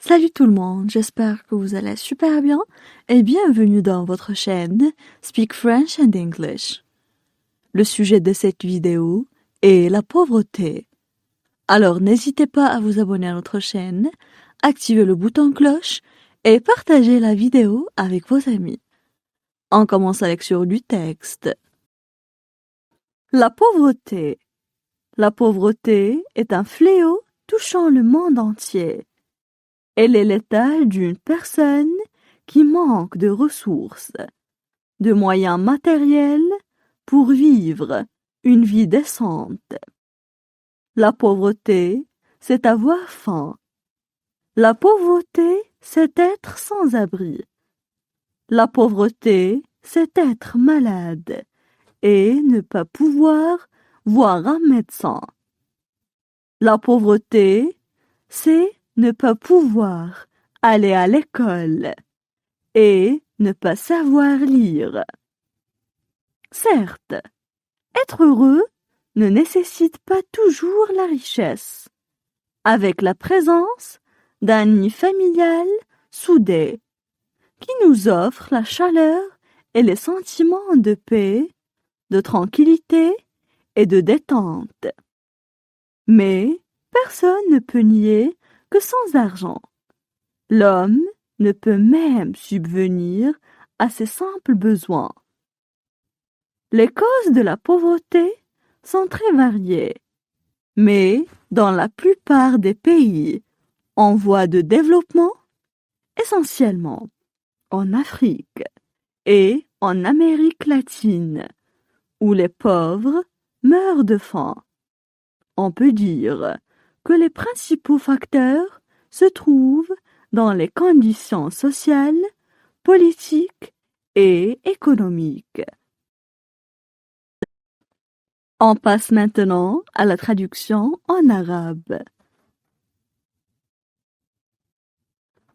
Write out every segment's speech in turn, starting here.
Salut tout le monde, j'espère que vous allez super bien et bienvenue dans votre chaîne Speak French and English. Le sujet de cette vidéo est la pauvreté. Alors n'hésitez pas à vous abonner à notre chaîne, activer le bouton cloche et partager la vidéo avec vos amis. On commence avec sur du texte. La pauvreté. La pauvreté est un fléau touchant le monde entier. Elle est l'état d'une personne qui manque de ressources, de moyens matériels pour vivre une vie décente. La pauvreté, c'est avoir faim. La pauvreté, c'est être sans abri. La pauvreté, c'est être malade et ne pas pouvoir voir un médecin. La pauvreté, c'est ne pas pouvoir aller à l'école et ne pas savoir lire. Certes, être heureux ne nécessite pas toujours la richesse. Avec la présence d'un nid familial soudé, qui nous offre la chaleur et les sentiments de paix, de tranquillité et de détente. Mais personne ne peut nier que sans argent, l'homme ne peut même subvenir à ses simples besoins. Les causes de la pauvreté sont très variées, mais dans la plupart des pays en voie de développement, essentiellement en Afrique et en Amérique latine, où les pauvres meurent de faim, on peut dire que les principaux facteurs se trouvent dans les conditions sociales, politiques et économiques. On passe maintenant à la traduction en arabe.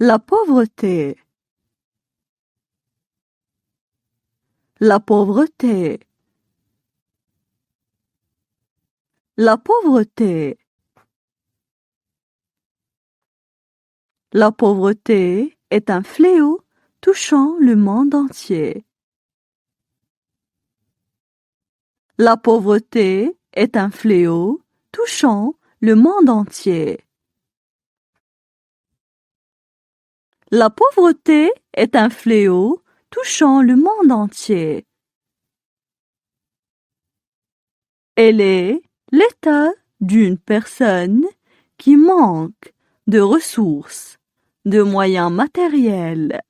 La pauvreté. La pauvreté. La pauvreté. La pauvreté est un fléau touchant le monde entier. La pauvreté est un fléau touchant le monde entier. La pauvreté est un fléau touchant le monde entier. Elle est l'état d'une personne qui manque de ressources, de moyens matériels.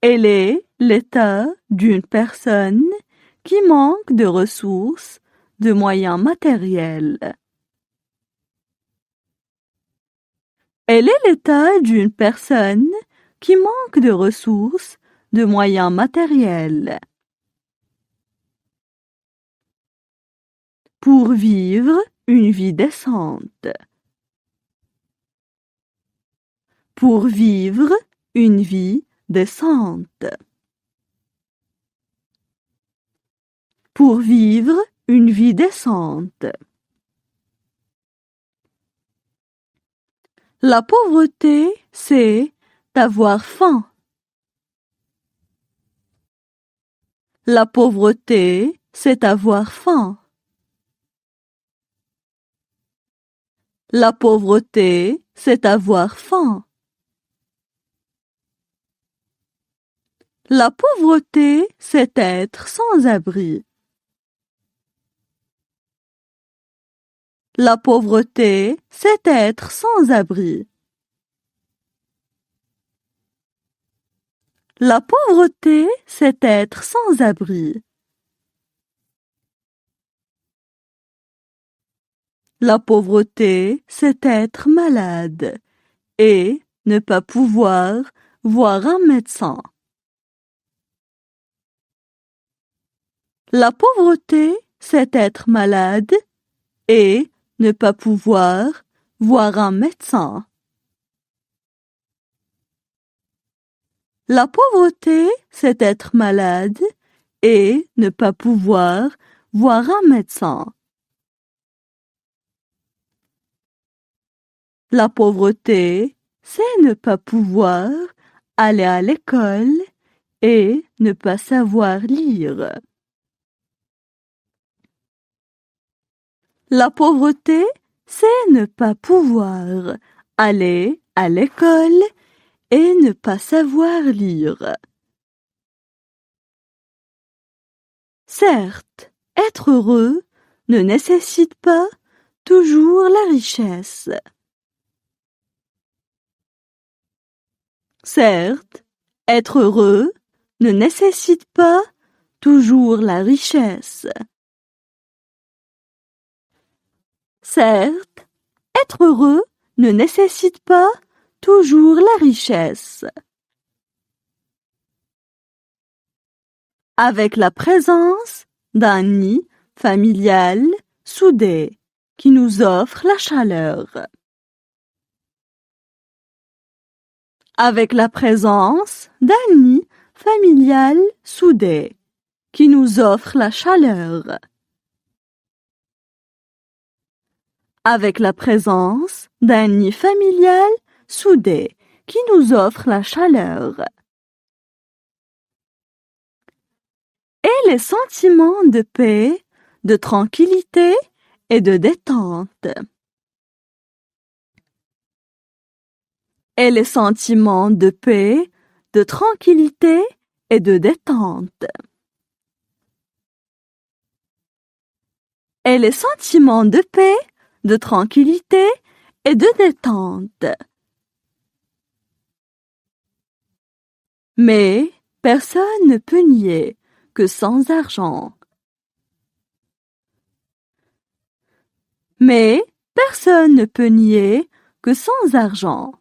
Elle est l'état d'une personne qui manque de ressources, de moyens matériels. Elle est l'état d'une personne qui manque de ressources, de moyens matériels. Pour vivre une vie décente. Pour vivre une vie décente. Pour vivre une vie décente. La pauvreté, c'est d'avoir faim. La pauvreté, c'est avoir faim. La pauvreté, c'est avoir faim. La pauvreté, c'est être sans abri. La pauvreté, c'est être sans abri. La pauvreté, c'est être sans abri. La pauvreté, c'est être malade et ne pas pouvoir voir un médecin. La pauvreté, c'est être malade et ne pas pouvoir voir un médecin. La pauvreté, c'est être malade et ne pas pouvoir voir un médecin. La pauvreté, c'est ne pas pouvoir aller à l'école et ne pas savoir lire. La pauvreté, c'est ne pas pouvoir aller à l'école et ne pas savoir lire. Certes, être heureux ne nécessite pas toujours la richesse. Certes, être heureux ne nécessite pas toujours la richesse. Certes, être heureux ne nécessite pas toujours la richesse. Avec la présence d'un nid familial soudé qui nous offre la chaleur. Avec la présence d'un nid familial soudé qui nous offre la chaleur. Avec la présence d'un nid familial soudé qui nous offre la chaleur. Et les sentiments de paix, de tranquillité et de détente. Et les sentiments de paix, de tranquillité et de détente. Et les sentiments de paix, de tranquillité et de détente. Mais personne ne peut nier que sans argent. Mais personne ne peut nier que sans argent.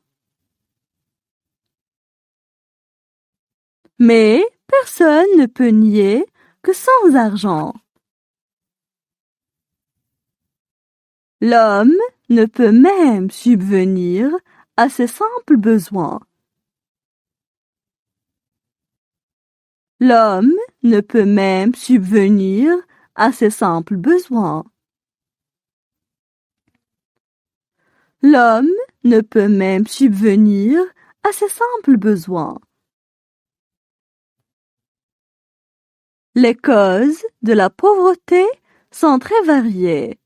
Mais personne ne peut nier que sans argent. L'homme ne peut même subvenir à ses simples besoins. L'homme ne peut même subvenir à ses simples besoins. L'homme ne peut même subvenir à ses simples besoins. Les causes de la pauvreté sont très variées.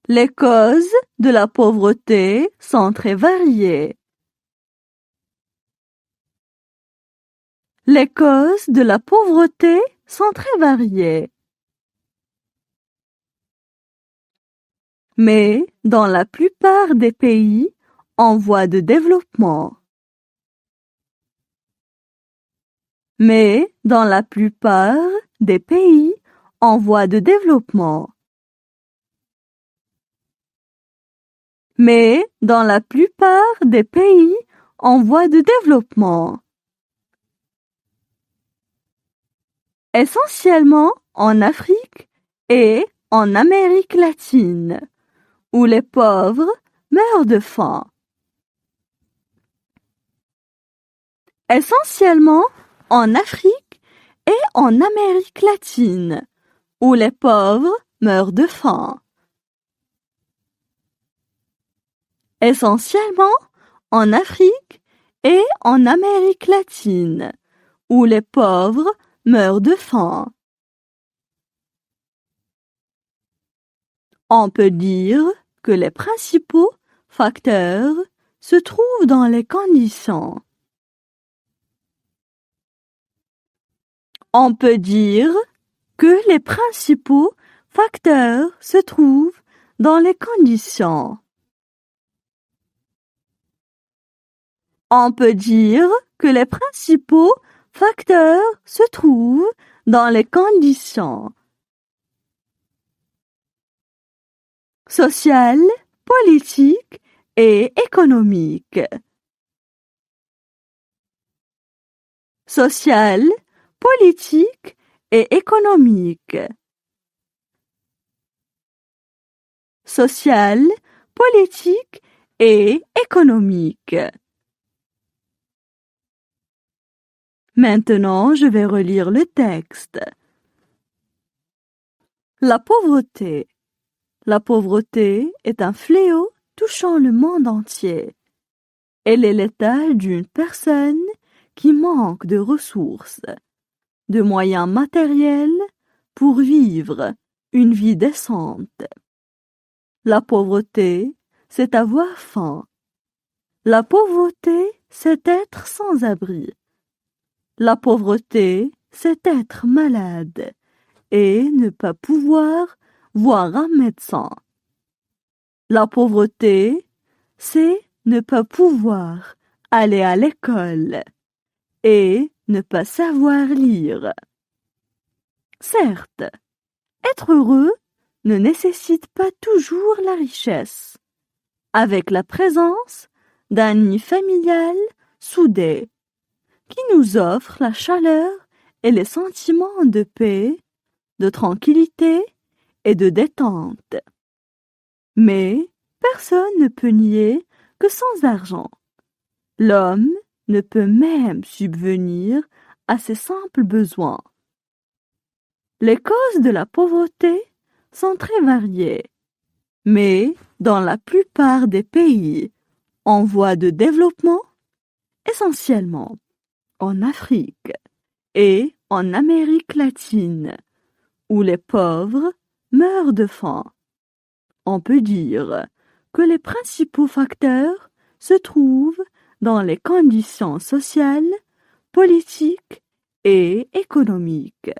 Les causes de la pauvreté sont très variées. Les causes de la pauvreté sont très variées. Mais dans la plupart des pays en voie de développement. Mais dans la plupart des pays en voie de développement. Mais dans la plupart des pays en voie de développement. Essentiellement en Afrique et en Amérique latine, où les pauvres meurent de faim. Essentiellement en Afrique et en Amérique latine, où les pauvres meurent de faim. Essentiellement en Afrique et en Amérique latine, où les pauvres meurent de faim. On peut dire que les principaux facteurs se trouvent dans les conditions. On peut dire que les principaux facteurs se trouvent dans les conditions. On peut dire que les principaux facteurs se trouvent dans les conditions sociales, politiques et économiques. Sociales, politiques et économiques. Sociales, politiques et économiques. Maintenant, je vais relire le texte. La pauvreté. La pauvreté est un fléau touchant le monde entier. Elle est l'état d'une personne qui manque de ressources, de moyens matériels pour vivre une vie décente. La pauvreté, c'est avoir faim. La pauvreté, c'est être sans abri. La pauvreté, c'est être malade et ne pas pouvoir voir un médecin. La pauvreté, c'est ne pas pouvoir aller à l'école et ne pas savoir lire. Certes, être heureux ne nécessite pas toujours la richesse. Avec la présence d'un nid familial soudé, qui nous offre la chaleur et les sentiments de paix, de tranquillité et de détente. Mais personne ne peut nier que sans argent, l'homme ne peut même subvenir à ses simples besoins. Les causes de la pauvreté sont très variées, mais dans la plupart des pays en voie de développement, essentiellement en Afrique et en Amérique latine, où les pauvres meurent de faim. On peut dire que les principaux facteurs se trouvent dans les conditions sociales, politiques et économiques.